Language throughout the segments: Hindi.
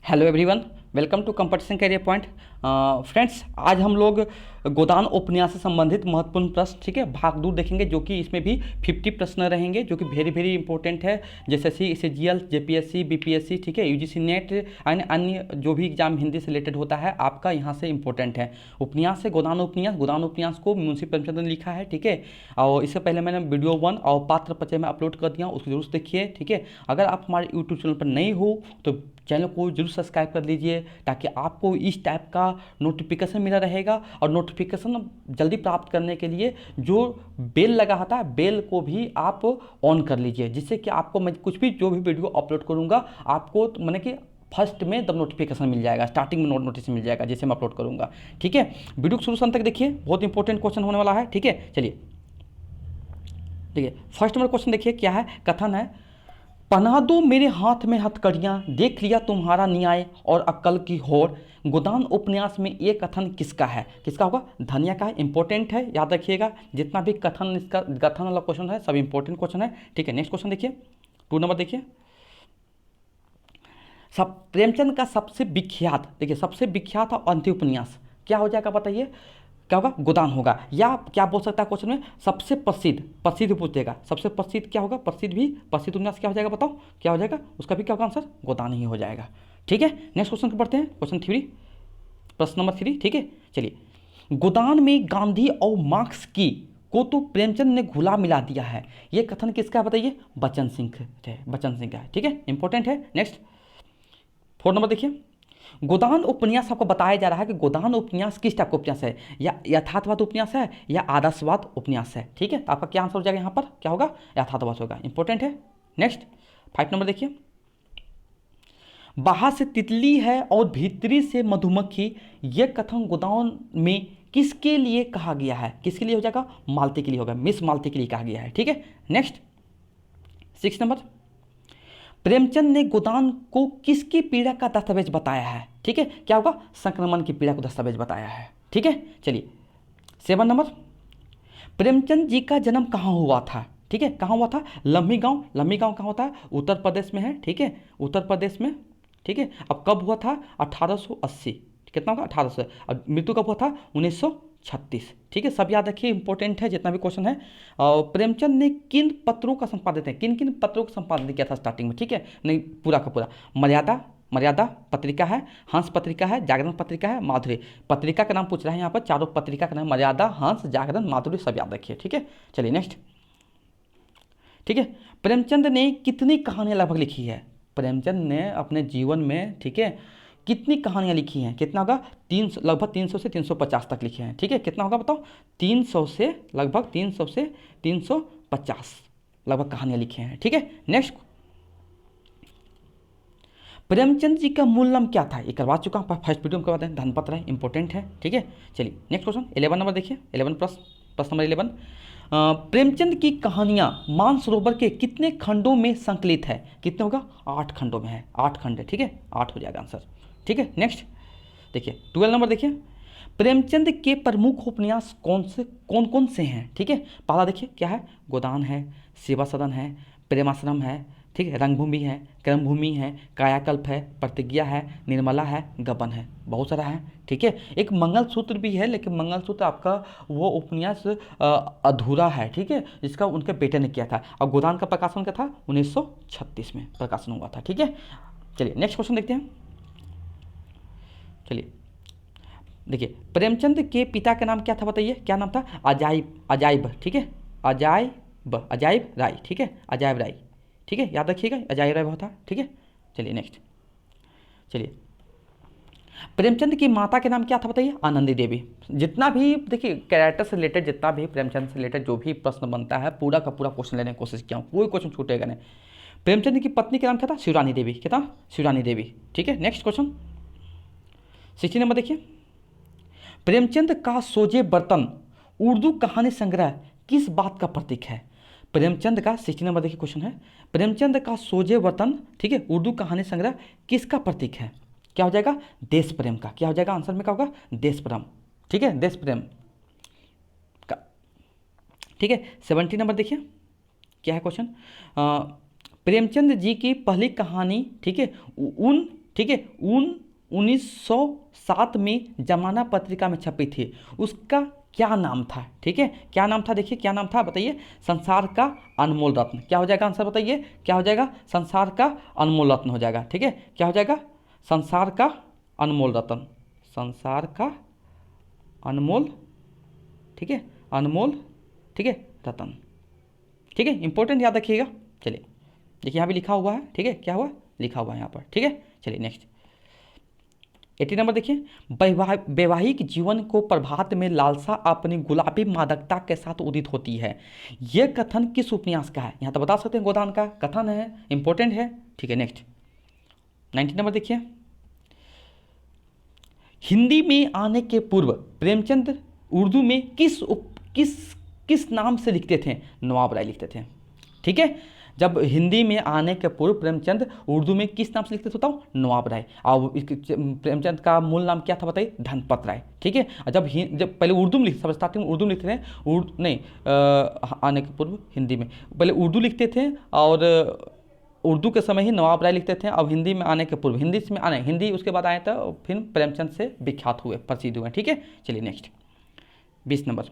Hello everyone, welcome to competition career point. Friends, आज हम लोग गोदान उपन्यास से संबंधित महत्वपूर्ण प्रश्न, ठीक है, भाग 2 देखेंगे, जो कि इसमें भी 50 प्रश्न रहेंगे, जो कि वेरी वेरी इंपॉर्टेंट है। जैसे SSGL, JPSC, BPSC, ठीक है, UGC नेट एंड अन्य जो भी एग्जाम हिंदी से रिलेटेड होता है आपका यहाँ से इंपॉर्टेंट है। उपन्यास है गोदान उपन्यास को मुंशी प्रेमचंद ने लिखा है, ठीक है। और इससे पहले मैंने वीडियो 1 और पात्र परिचय में अपलोड कर दिया, उसको जरूर देखिए, ठीक है। अगर आप हमारे यूट्यूब चैनल पर नए हो तो चैनल को जरूर सब्सक्राइब कर लीजिए, ताकि आपको इस टाइप का नोटिफिकेशन मिला रहेगा। और नोटिफिकेशन जल्दी प्राप्त करने के लिए जो बेल लगा होता है, बेल को भी आप ऑन कर लीजिए, जिससे कि आपको मैं कुछ भी जो भी वीडियो अपलोड करूँगा आपको मैंने कि फर्स्ट में तब नोटिफिकेशन मिल जाएगा, स्टार्टिंग में नोटिस मिल जाएगा जैसे मैं अपलोड करूँगा, ठीक है। वीडियो को शुरू से अंत तक देखिए, बहुत इंपॉर्टेंट क्वेश्चन होने वाला है, ठीक है। चलिए, ठीक है, फर्स्ट नंबर क्वेश्चन देखिए क्या है। कथन है, पहना दो मेरे हाथ में हथकड़ियाँ, देख लिया तुम्हारा न्याय और अक्ल की होड़। गोदान उपन्यास में ये कथन किसका है? किसका होगा? धनिया का है। इंपॉर्टेंट है, याद रखिएगा। जितना भी कथन इसका कथन वाला क्वेश्चन है सब इंपॉर्टेंट क्वेश्चन है, ठीक है। नेक्स्ट क्वेश्चन देखिए, 2 नंबर देखिए। सब प्रेमचंद का सबसे विख्यात, देखिए सबसे विख्यात और अंत्य उपन्यास क्या हो जाएगा बताइए? क्या होगा? गोदान होगा। या क्या बोल सकता है क्वेश्चन में? सबसे प्रसिद्ध, प्रसिद्ध पूछेगा, सबसे प्रसिद्ध क्या होगा? प्रसिद्ध भी, प्रसिद्ध उपन्यास क्या हो जाएगा बताओ? क्या हो जाएगा? उसका भी क्या होगा आंसर? गोदान ही हो जाएगा, ठीक है। नेक्स्ट क्वेश्चन को पढ़ते हैं, क्वेश्चन 3, प्रश्न नंबर 3, ठीक है। चलिए, गोदान में गांधी और मार्क्स की को तो प्रेमचंद ने घुला मिला दिया है, ये कथन किसका है बताइए? बच्चन सिंह है, बच्चन सिंह का है, ठीक है, इंपॉर्टेंट है। नेक्स्ट 4 नंबर देखिए। गोदान उपन्यास आपको बताया जा रहा है कि गोदान उपन्यास किस टाइप का उपन्यास है, या यथार्थवाद उपन्यास है या आदर्शवाद उपन्यास है, ठीक है। तो आपका क्या आंसर हो जाएगा यहाँ पर? क्या होगा? यथार्थवाद होगा, इंपॉर्टेंट है। नेक्स्ट 5 नंबर देखिए। बाहर से तितली है और भीतरी से मधुमक्खी, यह कथन गोदान में किसके लिए कहा गया है? किसके लिए हो जाएगा? मालती के लिए होगा, मिस मालती के लिए कहा गया है, ठीक है। नेक्स्ट 6 नंबर, प्रेमचंद ने गोदान को किसकी पीड़ा का दस्तावेज बताया है? ठीक है, क्या होगा? संक्रमण की पीड़ा को दस्तावेज बताया है, ठीक है। चलिए 7 नंबर, प्रेमचंद जी का जन्म कहाँ हुआ था? ठीक है, कहाँ हुआ था? लम्ही गांव। लम्ही गांव कहाँ होता है? उत्तर प्रदेश में है, ठीक है, उत्तर प्रदेश में, ठीक है। अब कब हुआ था? 1880, कितना होगा? 1800। अब मृत्यु कब हुआ था? 1936, ठीक है। सब याद रखिए, इंपॉर्टेंट है जितना भी क्वेश्चन है। और प्रेमचंद ने किन पत्रों का संपादित है, किन किन पत्रों का संपादन किया था स्टार्टिंग में, ठीक है, नहीं पूरा का पूरा। मर्यादा, मर्यादा पत्रिका है, हंस पत्रिका है, जागरण पत्रिका है, माधुरी पत्रिका का नाम पूछ रहा है यहाँ पर। चारों पत्रिका का नाम मर्यादा, हंस, जागरण, माधुरी, सब याद रखिए, ठीक है। चलिए नेक्स्ट, ठीक है। प्रेमचंद ने कितनी कहानियां लगभग लिखी है? प्रेमचंद ने अपने जीवन में, ठीक है, कितनी कहानियां लिखी हैं? कितना होगा? 300, लगभग 300 से 350 तक लिखे हैं, ठीक है। कितना होगा बताओ? 300 से लगभग 300 से 350 लगभग कहानियां लिखे हैं, ठीक है। नेक्स्ट, प्रेमचंद जी का मूल नाम क्या था? ये करवा चुका हूँ, फर्स्ट वीडियो में करवाते हैं, धनपत राय, इंपॉर्टेंट है, ठीक है। चलिए नेक्स्ट क्वेश्चन 11 नंबर देखिए, 11 प्लस, प्रश्न नंबर 11। प्रेमचंद की कहानियां मानसरोवर के कितने खंडों में संकलित है? कितने होगा? 8 खंडों में है, 8 खंड है, ठीक है, 8 हो जाएगा आंसर, ठीक है। नेक्स्ट देखिए 12 नंबर देखिए। प्रेमचंद के प्रमुख उपन्यास कौन कौन से हैं? ठीक है, पहला देखिए क्या है? गोदान है, सेवा सदन है, प्रेमाश्रम है, ठीक है, रंगभूमि है, कर्मभूमि है, कायाकल्प है, प्रतिज्ञा है, निर्मला है, गबन है, बहुत सारा है, ठीक है। एक मंगलसूत्र भी है, लेकिन मंगलसूत्र आपका वो उपन्यास अधूरा है, ठीक है, जिसका उनके बेटे ने किया था। और गोदान का प्रकाशन क्या था? 1936 में प्रकाशन हुआ था, ठीक है। चलिए नेक्स्ट क्वेश्चन देखते हैं। चलिए देखिए, प्रेमचंद के पिता का नाम क्या था बताइए? क्या नाम था? अजाइब, अजाइब, ठीक है, अजाइब, अजाइब राय, ठीक है, अजाइब राय, ठीक है, याद रखिएगा, अजाइब राय होता है, ठीक है। चलिए नेक्स्ट, चलिए प्रेमचंद की माता के नाम क्या था बताइए? आनंदी देवी। जितना भी देखिए कैरेक्टर से रिलेटेड, जितना भी प्रेमचंद से रिलेटेड जो भी प्रश्न बनता है, पूरा का पूरा क्वेश्चन लेने की कोशिश किया हूँ, कोई क्वेश्चन छूटेगा नहीं। प्रेमचंद की पत्नी का नाम क्या था? शिवरानी देवी, क्या था? शिवरानी देवी, ठीक है। नेक्स्ट क्वेश्चन 16 नंबर देखिए। प्रेमचंद का सोजे बर्तन उर्दू कहानी संग्रह किस बात का प्रतीक है? प्रेमचंद का 16 नंबर देखिए क्वेश्चन है, प्रेमचंद का सोजे बर्तन, ठीक है, उर्दू कहानी संग्रह किसका प्रतीक है? क्या हो जाएगा? देश प्रेम का। क्या हो जाएगा आंसर में? क्या होगा? देश प्रेम, ठीक है, देश प्रेम का, ठीक है। 17 नंबर देखिए क्या है क्वेश्चन। प्रेमचंद जी की पहली कहानी, ठीक है, उन ठीक है, 1907 में जमाना पत्रिका में छपी थी, उसका क्या नाम था? ठीक है, क्या नाम था? देखिए क्या नाम था, बताइए। संसार का अनमोल रत्न। क्या हो जाएगा आंसर, बताइए क्या हो जाएगा? संसार का अनमोल रत्न हो जाएगा। ठीक है, क्या हो जाएगा? संसार का अनमोल रत्न, संसार का अनमोल, ठीक है, अनमोल, ठीक है, रत्न। ठीक है, इंपॉर्टेंट याद रखिएगा। चलिए देखिए यहाँ भी लिखा हुआ है, ठीक है, क्या हुआ लिखा हुआ है यहाँ पर। ठीक है, चलिए नेक्स्ट 80 नंबर देखिए। वैवाहिक जीवन को प्रभात में लालसा अपनी गुलाबी मादकता के साथ उदित होती है, यह कथन किस उपन्यास का है? यहाँ तो बता सकते हैं गोदान का कथन है, इंपॉर्टेंट है। ठीक है, नेक्स्ट 90 नंबर देखिए। हिंदी में आने के पूर्व प्रेमचंद उर्दू में किस नाम से लिखते थे? नवाब राय लिखते थे। ठीक है, जब हिंदी में आने के पूर्व प्रेमचंद उर्दू में किस नाम से लिखते थे बताओ? नवाब राय। और प्रेमचंद का मूल नाम क्या था बताइए? धनपत राय। ठीक है, जब पहले उर्दू में लिखते, सब स्टार्टिंग में उर्दू में लिखते थे, आने के पूर्व हिंदी में पहले उर्दू लिखते थे, और उर्दू के समय ही नवाब राय लिखते थे। अब हिंदी में आने के पूर्व हिंदी उसके बाद आए तो फिर प्रेमचंद से विख्यात हुए, प्रसिद्ध हुए। ठीक है, चलिए नेक्स्ट 20 नंबर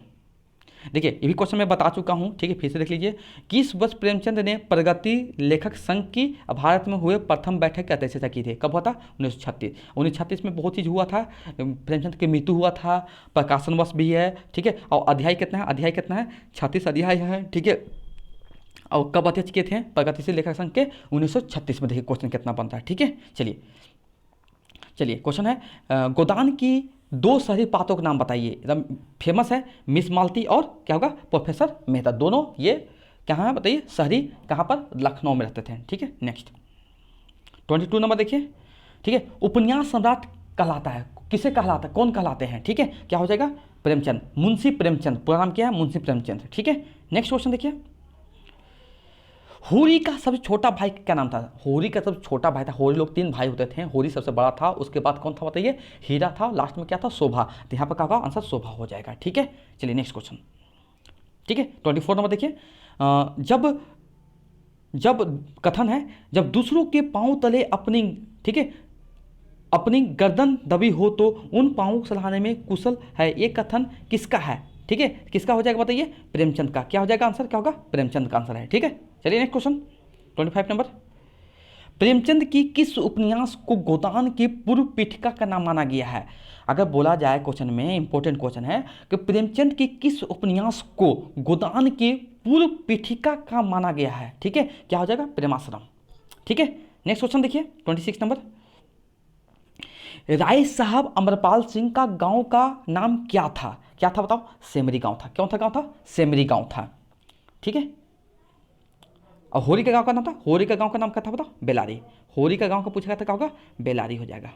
देखिए। ये भी क्वेश्चन मैं बता चुका हूँ, ठीक है, फिर से देख लीजिए। किस वर्ष प्रेमचंद ने प्रगति लेखक संघ की भारत में हुए प्रथम बैठक की अध्यक्षता की थी? कब हुआ था? 1936 में बहुत चीज़ हुआ था। प्रेमचंद की मृत्यु हुआ था, प्रकाशन वर्ष भी है। ठीक है, और अध्याय कितना है? 36 अध्याय है। ठीक है, और कब अध्यक्ष किए थे प्रगतिशील लेखक संघ के? 1936 में। देखिए क्वेश्चन कितना बनता है। ठीक है, चलिए क्वेश्चन है, गोदान की 2 शहरी पात्रों के नाम बताइए। एकदम फेमस है, मिस मालती और क्या होगा? प्रोफेसर मेहता। दोनों ये कहाँ है बताइए? शहरी कहाँ पर? लखनऊ में रहते थे। ठीक है, नेक्स्ट 22 नंबर देखिए। ठीक है, उपन्यास सम्राट कहलाता है, किसे कहलाता है? कौन कहलाते हैं? ठीक है, क्या हो जाएगा? प्रेमचंद, मुंशी प्रेमचंद। पूरा नाम क्या है? मुंशी प्रेमचंद। ठीक है, नेक्स्ट क्वेश्चन देखिए। होरी का सबसे छोटा भाई क्या नाम था? होरी का सबसे छोटा भाई था, होरी लोग 3 भाई होते थे, होरी सबसे बड़ा था, उसके बाद कौन था बताइए? हीरा था, लास्ट में क्या था? शोभा। तो यहाँ पर क्या होगा? आंसर शोभा हो जाएगा। ठीक है, चलिए नेक्स्ट क्वेश्चन। ठीक है, 24 नंबर देखिए। जब कथन है, जब दूसरों के पांव तले अपनी, ठीक है, अपनी गर्दन दबी हो तो उन पाँवों को सलाहने में कुशल है, ये कथन किसका है? ठीक है, किसका हो जाएगा बताइए? प्रेमचंद का। क्या हो जाएगा आंसर? क्या होगा? प्रेमचंद का आंसर है। ठीक है, चलिए नेक्स्ट क्वेश्चन 25 नंबर। प्रेमचंद की किस उपन्यास को गोदान की पूर्व पीठिका का नाम माना गया है? अगर बोला जाए क्वेश्चन में, इंपॉर्टेंट क्वेश्चन है कि प्रेमचंद की किस उपन्यास को गोदान की पूर्व पीठिका का माना गया है? ठीक है, क्या हो जाएगा? प्रेमाश्रम। ठीक है, नेक्स्ट क्वेश्चन देखिए 26 नंबर। राय साहब अमरपाल सिंह का गांव का नाम क्या था? क्या था बताओ? सेमरी गांव था। कौन था गांव था? सेमरी गांव था। ठीक है, और होरी का गांव का नाम था? होरी का गांव का नाम क्या था बताओ? बेलारी। होरी का गांव का पूछा गया था, क्या होगा? बेलारी हो जाएगा।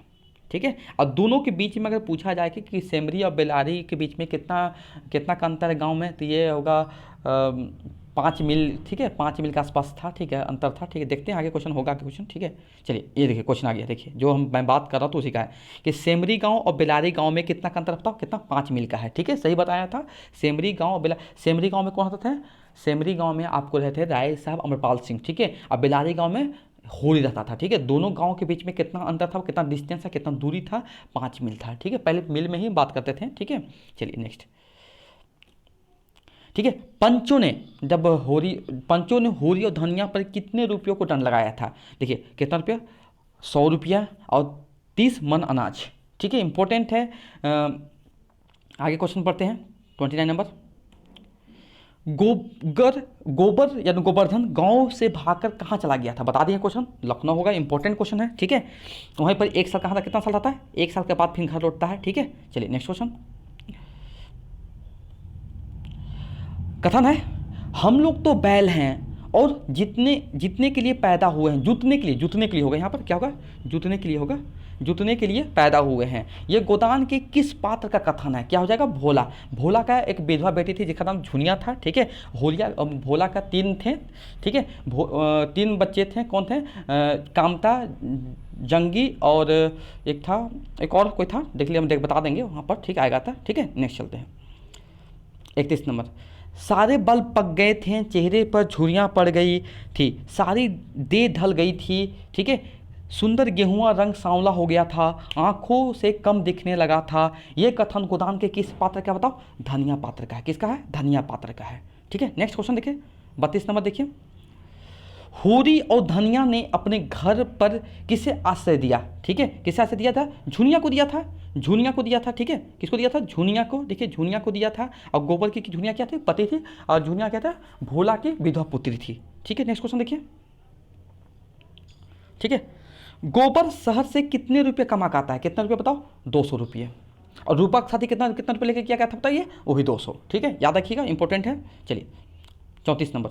ठीक है, और दोनों के बीच में अगर पूछा जाए कि सेमरी और बेलारी के बीच में कितना का अंतर है गांव में, तो ये होगा 5 मील। ठीक है, 5 मील के आसपास था। ठीक है, अंतर था। ठीक है, देखते हैं आगे क्वेश्चन होगा कि क्वेश्चन। ठीक है, चलिए ये देखिए क्वेश्चन आ गया। देखिए जो मैं बात कर रहा था उसी का है कि सेमरी गांव और बेलारी गांव में कितना का अंतर बताओ? कितना? 5 मील का है। ठीक है, सही बताया था। सेमरी गांव और सेमरी गांव में कौन रहते थे? सेमरी गांव में आपको रहते थे राय साहब अमरपाल सिंह। ठीक है, और बेलारी गांव में होली रहता था। ठीक है, दोनों गांव के बीच में कितना अंतर था, कितना डिस्टेंस था, कितना दूरी था? 5 मील था। ठीक है, पहले मील में ही बात करते थे। ठीक है, चलिए नेक्स्ट। ठीक है, पंचों ने होरी और धनिया पर कितने रुपयों को दंड लगाया था? देखिए कितना रुपया? 100 रुपया और 30 मन अनाज। ठीक है, इंपॉर्टेंट है। आगे क्वेश्चन पढ़ते हैं 29 नंबर। गोबर यानी गोवर्धन गांव से भागकर कहाँ चला गया था? बता दिए क्वेश्चन, लखनऊ होगा। इंपॉर्टेंट क्वेश्चन है। ठीक है, वहीं पर 1 साल कहाँ था? कितना साल रहता है? 1 साल के बाद फिर घर लौटता है। ठीक है, चलिए नेक्स्ट क्वेश्चन। कथन है, हम लोग तो बैल हैं और जितने के लिए पैदा हुए हैं, जुतने के लिए होगा। यहाँ पर क्या होगा? जुतने के लिए होगा, जुतने के लिए पैदा हुए हैं। ये गोदान के किस पात्र का कथन है? क्या हो जाएगा? भोला। भोला का एक विधवा बेटी थी जिसका नाम झुनिया था। ठीक है, भोला का 3 थे। ठीक है, 3 बच्चे थे। कौन थे? कामता, जंगी और एक और कोई था, देख लिया, हम बता देंगे वहाँ पर। ठीक आएगा था। ठीक है, नेक्स्ट चलते हैं 31 नंबर। सारे बल पक गए थे, चेहरे पर झुर्रियाँ पड़ गई थी, सारी देह ढल गई थी। ठीक है, सुंदर गेहुआ रंग सांवला हो गया था, आंखों से कम दिखने लगा था। ये कथन गोदान के किस पात्र का बताओ? धनिया पात्र का है। किसका है? धनिया पात्र का है। ठीक है, नेक्स्ट क्वेश्चन देखिए 32 नंबर देखिए। होरी और धनिया ने अपने घर पर किसे आश्रय दिया? ठीक है, किसे आश्रय दिया था? झुनिया को दिया था, झुनिया को दिया था। ठीक है, किसको दिया था? झुनिया को। देखिए झुनिया को दिया था। और गोबर की झुनिया क्या थी? पति थी। और झुनिया क्या था? भोला की विधवा पुत्री थी। ठीक है, नेक्स्ट क्वेश्चन देखिए। ठीक है, गोबर शहर से कितने रुपये कमा के आता है? कितना रुपये बताओ? 200 रुपये। और रूपा के साथी कितना कितना रुपये लेके किया गया था बताइए? वो भी 200। ठीक है, याद रखिएगा, इंपॉर्टेंट है। चलिए 34 नंबर।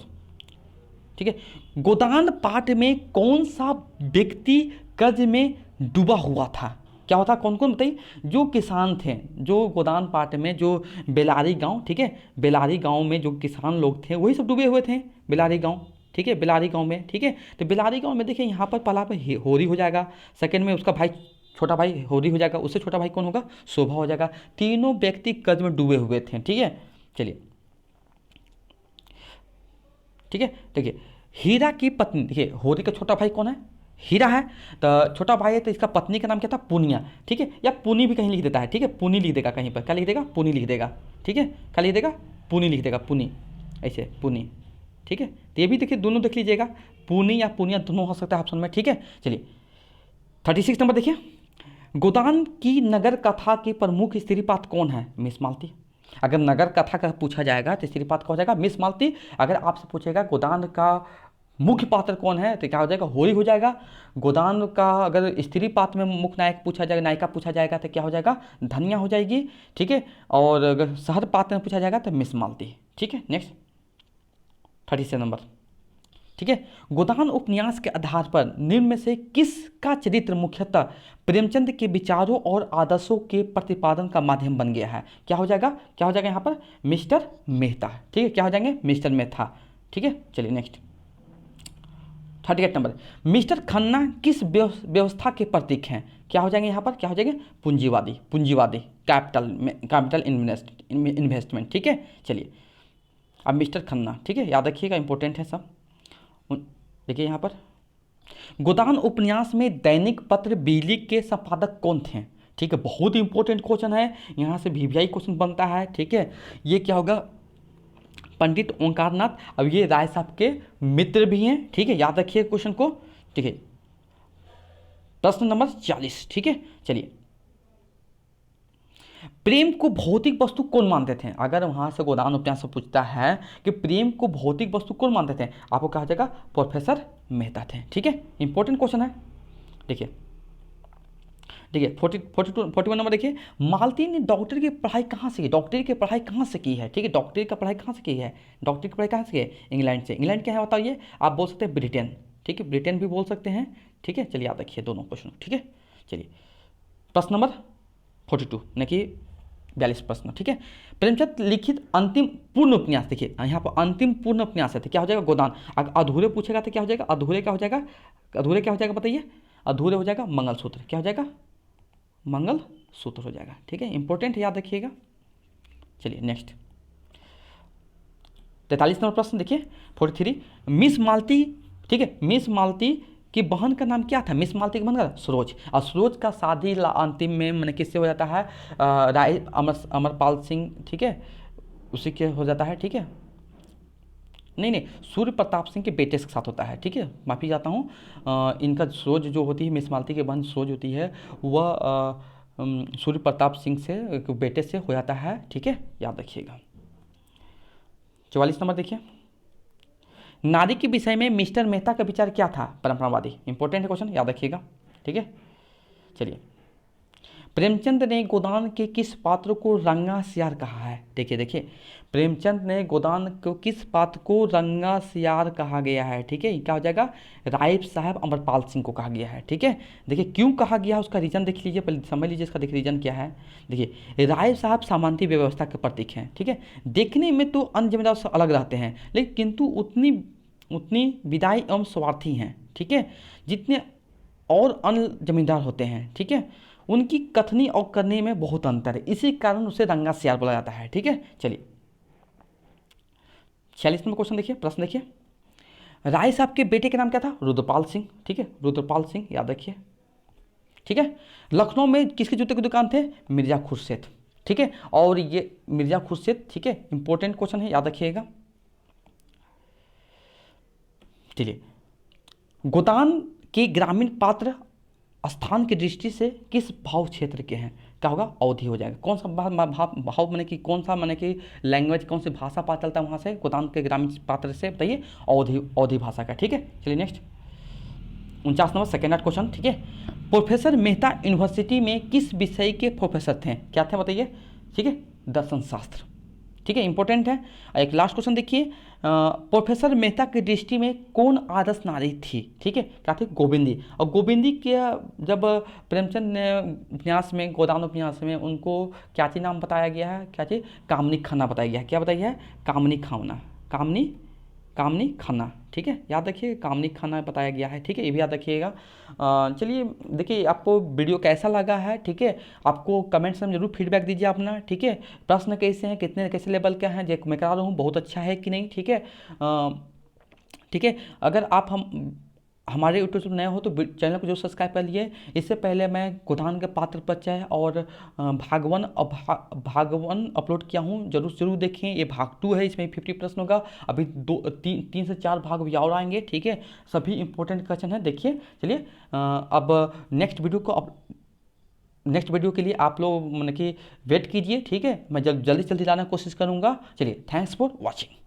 ठीक है, गोदान पाट में कौन सा व्यक्ति कर्ज में डूबा हुआ था? क्या होता? कौन कौन बताइए? जो किसान थे, जो गोदान पाट में, जो बेलारी गांव, ठीक है, बेलारी गांव में जो किसान लोग थे वही सब डूबे हुए थे, बेलारी गांव। ठीक है, बेलारी गांव में। ठीक है, तो बेलारी गांव में देखिए यहाँ पर पहला पे होरी हो जाएगा, सेकंड में उसका भाई छोटा भाई होरी हो जाएगा, उससे छोटा भाई कौन होगा? शोभा हो जाएगा। तीनों व्यक्ति कर्ज में डूबे हुए थे। ठीक है, चलिए ठीक है, देखिए हीरा की पत्नी, देखिए होरी का छोटा भाई कौन है? हीरा है। तो छोटा भाई है, तो इसका पत्नी का नाम क्या था? पुनिया। ठीक है, या पुनी भी कहीं लिख देता है। ठीक है, पुनी लिख देगा कहीं पर। क्या लिख देगा? पुनी लिख देगा। ठीक है, क्या लिख देगा? पुनी लिख देगा, पुनी, ऐसे पुनी। ठीक है, तो ये भी देखिए दोनों देख लीजिएगा, पुनी या पुनिया दोनों हो सकता है ऑप्शन में। ठीक है, चलिए 36 नंबर देखिए। गोदान की नगर कथा की प्रमुख स्त्री पात्र कौन है? मिस मालती। अगर नगर कथा का पूछा जाएगा तो स्त्री पात्र कौन हो जाएगा? मिस मालती। अगर आपसे पूछेगा गोदान का मुख्य पात्र कौन है तो क्या हो जाएगा? होरी हो जाएगा। गोदान का अगर स्त्री पात्र में मुख्य नायक पूछा जाएगा, नायिका पूछा जाएगा तो क्या हो जाएगा? धनिया हो जाएगी। ठीक है, और अगर शहर पात्र में पूछा जाएगा तो मिस मालती। ठीक है, नेक्स्ट 36 नंबर। ठीक है, गोदान उपन्यास के आधार पर निम्न में से किसका चरित्र मुख्यतः प्रेमचंद के विचारों और आदर्शों के प्रतिपादन का माध्यम बन गया है? क्या हो जाएगा? क्या हो जाएगा यहाँ पर? मिस्टर मेहता। ठीक है, क्या हो जाएंगे? मिस्टर मेहता। ठीक है, चलिए नेक्स्ट 38 नंबर। मिस्टर खन्ना किस व्यवस्था के प्रतीक हैं? क्या हो जाएंगे यहाँ पर? क्या हो जाएंगे? पूंजीवादी। पूंजीवादी, कैपिटल इन्वेस्टमेंट। ठीक है, चलिए अब मिस्टर खन्ना, ठीक है, याद रखिएगा, इंपॉर्टेंट है सब। देखिए यहाँ पर गोदान उपन्यास में दैनिक पत्र बिजली के संपादक कौन थे? ठीक है, बहुत ही इंपॉर्टेंट क्वेश्चन है, यहाँ से वीवीआई क्वेश्चन बनता है। ठीक है, ये क्या होगा? पंडित ओंकार नाथ। अब ये राय साहब के मित्र भी हैं। ठीक है, याद रखिए क्वेश्चन को। ठीक है, प्रश्न नंबर 40। ठीक है, चलिए प्रेम को भौतिक वस्तु कौन मानते थे? अगर वहाँ से गोदान उपन्यास से पूछता है कि प्रेम को भौतिक वस्तु कौन मानते थे, आपको कहा जाएगा प्रोफेसर मेहता थे। ठीक है, इंपॉर्टेंट क्वेश्चन है। देखिए देखिए 41 नंबर देखिए। मालती ने डॉक्टरी की पढ़ाई कहाँ से की? डॉक्टरी की पढ़ाई कहाँ से की है? ठीक है, डॉक्टरी की पढ़ाई कहाँ से की है? डॉक्टरी की पढ़ाई कहाँ से की है? इंग्लैंड से। इंग्लैंड क्या है बताइए? आप बोल सकते हैं ब्रिटेन। ठीक है, ब्रिटेन भी बोल सकते हैं। ठीक है, चलिए याद रखिए दोनों क्वेश्चन। ठीक है, चलिए प्रश्न नंबर 42 न कि 42 प्रश्न। ठीक है, प्रेमचंद लिखित अंतिम पूर्ण उपन्यास, देखिए यहाँ पर अंतिम पूर्ण उपन्यास है तो क्या हो जाएगा? गोदान। अगर अधूरे पूछेगा तो क्या हो जाएगा? अधूरे क्या हो जाएगा? अधूरे क्या हो जाएगा बताइए? अधूरे हो जाएगा मंगलसूत्र। क्या हो जाएगा? मंगलसूत्र हो जाएगा। ठीक है, इंपॉर्टेंट याद रखिएगा। चलिए नेक्स्ट 43 नंबर प्रश्न देखिए 43। मिस मालती, ठीक है, मिस मालती की बहन का नाम क्या था? मिस मालती की बहन का सरोज। और सरोज का शादी अंतिम में मैंने किससे हो जाता है? राय अमरपाल सिंह, ठीक है, उसी के हो जाता है। ठीक है, नहीं, सूर्य प्रताप सिंह के बेटे के साथ होता है। ठीक है, माफ़ी चाहता हूँ। इनका सरोज जो होती है, मिस मालती की बहन सरोज होती है, वह सूर्य प्रताप सिंह से बेटे से हो जाता है। ठीक है, याद रखिएगा। 44 नंबर देखिए। नारी के विषय में मिस्टर मेहता का विचार क्या था? परंपरावादी। इंपॉर्टेंट है क्वेश्चन, याद रखिएगा। ठीक है, चलिए प्रेमचंद ने गोदान के किस पात्र को रंगा सियार कहा है? देखिए प्रेमचंद ने गोदान को किस पात्र को रंगा सियार कहा गया है? ठीक है, क्या हो जाएगा? राय साहब अमरपाल सिंह को कहा गया है। ठीक है, देखिए क्यों कहा गया उसका रीजन देख लीजिए, पहले समझ लीजिए इसका देखिए रीजन क्या है। देखिए राय साहब सामंती व्यवस्था के प्रतीक हैं। ठीक है, देखने में तो अन्य जमींदारों से अलग रहते हैं, लेकिन किंतु उतनी विदाई एवं स्वार्थी हैं। ठीक है, जितने और अन्य जमींदार होते हैं, ठीक है, उनकी कथनी और करने में बहुत अंतर है, इसी कारण उसे रंगा सियार बोला जाता है। ठीक है, चलिए 46 नंबर क्वेश्चन देखिए, प्रश्न देखिए। राय साहब के बेटे के नाम क्या था? रुद्रपाल सिंह, ठीक है, रुद्रपाल सिंह, याद रखिए, ठीक है। लखनऊ में किसके जूते की दुकान थे? मिर्जा खुर्शीद, ठीक है, और ये मिर्जा खुर्शीद, ठीक है, इंपॉर्टेंट क्वेश्चन है, याद रखिएगा। चलिए, गोदान के ग्रामीण पात्र स्थान की दृष्टि से किस भाव क्षेत्र के हैं? क्या होगा? अवधि हो जाएगा। कौन सा भाव माने कि कौन सा, माने कि लैंग्वेज, कौन सी भाषा पता चलता है वहाँ से, गोदान के ग्रामीण पात्र से? बताइए, अवधि भाषा का, ठीक है। चलिए next, 49 number second dart question, ठीक है। प्रोफेसर मेहता यूनिवर्सिटी में किस विषय के प्रोफेसर थे? क्या थे बताइए, ठीक है, दर्शन शास्त्र, ठीक है, इंपॉर्टेंट है। एक लास्ट क्वेश्चन देखिए, प्रोफेसर मेहता की दृष्टि में कौन आदर्श नारी थी? ठीक है, क्या थी? गोविंदी। और गोविंदी के जब प्रेमचंद ने उपन्यास में, गोदान उपन्यास में, उनको क्या चीज नाम बताया गया है? क्या चीज? कामनी खन्ना बताया गया है। क्या बताया है? कामनी खाना, कामनी खन्ना, ठीक है, याद रखिए, कामनी खन्ना बताया गया है, ठीक है, ये भी याद रखिएगा। चलिए देखिए, आपको वीडियो कैसा लगा है, ठीक है, आपको कमेंट्स में जरूर फीडबैक दीजिए अपना, ठीक है। प्रश्न कैसे हैं, कितने कैसे लेवल के हैं, जो मैं करा रहा हूँ बहुत अच्छा है कि नहीं, ठीक है। ठीक है, अगर आप हमारे यूट्यूब पर नए हो तो चैनल को जो सब्सक्राइब कर लिए। इससे पहले मैं गोदान के पात्र परिचय और भागवन अपलोड किया हूँ, जरूर देखें। ये भाग 2 है, इसमें 50 प्रश्न होगा। अभी 3 से 4 भाग भी और आएंगे, ठीक है, सभी इंपॉर्टेंट क्वेश्चन है, देखिए। चलिए, अब नेक्स्ट वीडियो के लिए आप लोग मतलब कि वेट कीजिए, ठीक है, मैं जल्दी लाने की कोशिश करूँगा। चलिए, थैंक्स फॉर वॉचिंग।